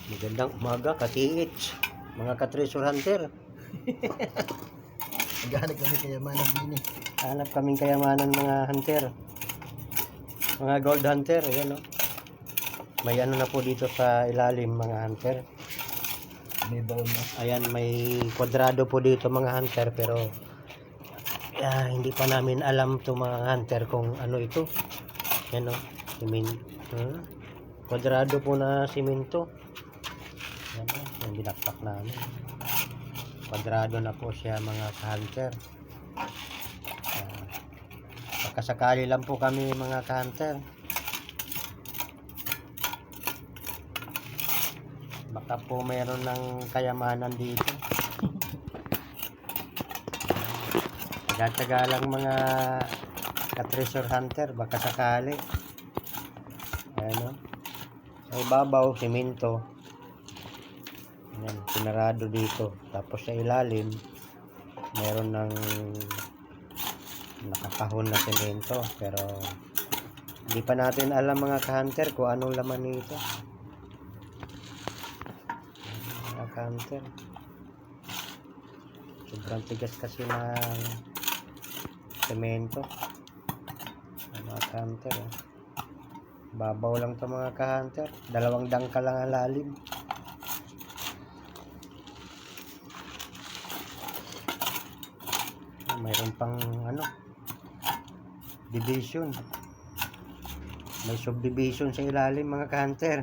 Magandang umaga, ka-TH, mga ka-treasure hunter. Naghahanap kami kayamanan din eh. Hanap kaming kayamanan mga hunter. Mga gold hunter, ayan o. May ano na po dito sa ilalim mga hunter. May baon na. Ayan, may kwadrado po dito mga hunter, pero hindi pa namin alam to mga hunter kung ano ito. Ayan o, kwadrado po na simento. Ayan o, yung binakpak namin. Kwadrado na po siya mga hunter. Pagkasakali lang po kami mga hunter. Baka po mayroon ng kayamanan dito. Taga-taga lang mga ka-treasure hunter, baka sakali. Ayan o. Sa ibabaw, simento. Ayan, pinarado dito. Tapos sa ilalim, meron ng nakakahon na semento. Pero hindi pa natin alam mga ka-hunter kung anong laman nito. Mga ka-hunter, sobrang tigas kasi ng semento. Mga ka-hunter, babaw lang to mga ka-hunter. 2 dangkal lang ang lalim. Mayroon pang ano, division. May subdivision sa ilalim mga ka-hunter.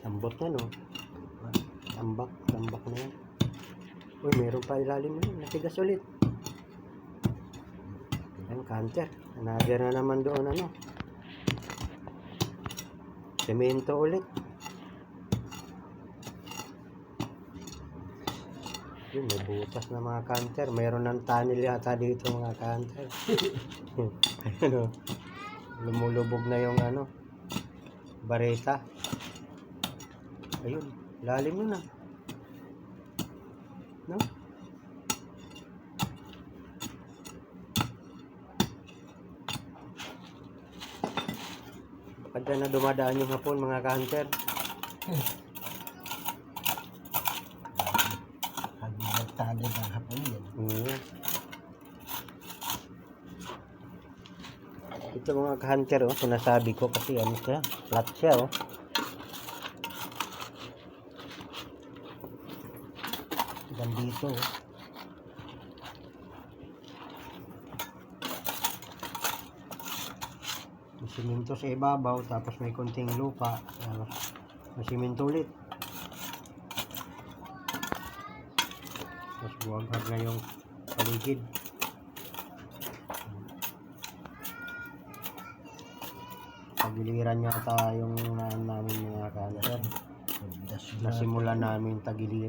Ambot na no. Tambak na yan. Uy, meron pa ilalim na yun. Natigas ulit. Ayan, ka-hunter. Another na naman doon ano. Semento ulit. Yun, may butas na mga ka-hunter. Mayroon ng tunnel yata dito mga ka-hunter. Ano, lumulubog na yung ano, bareta. Ayun, lalim nun na. No? Baka dyan na dumadaan yung hapon mga ka-hunter. Nagtali ng hapon yan. Ito mga ka-hunter, sinasabi ko kasi ano siya, flat siya dito may simento sa ibabaw, tapos may konting lupa, may simento ulit, mas buwag-hag na yung paligid. Tagiliran yata yung namin mga ka-hunter, nasimula namin tagiliran.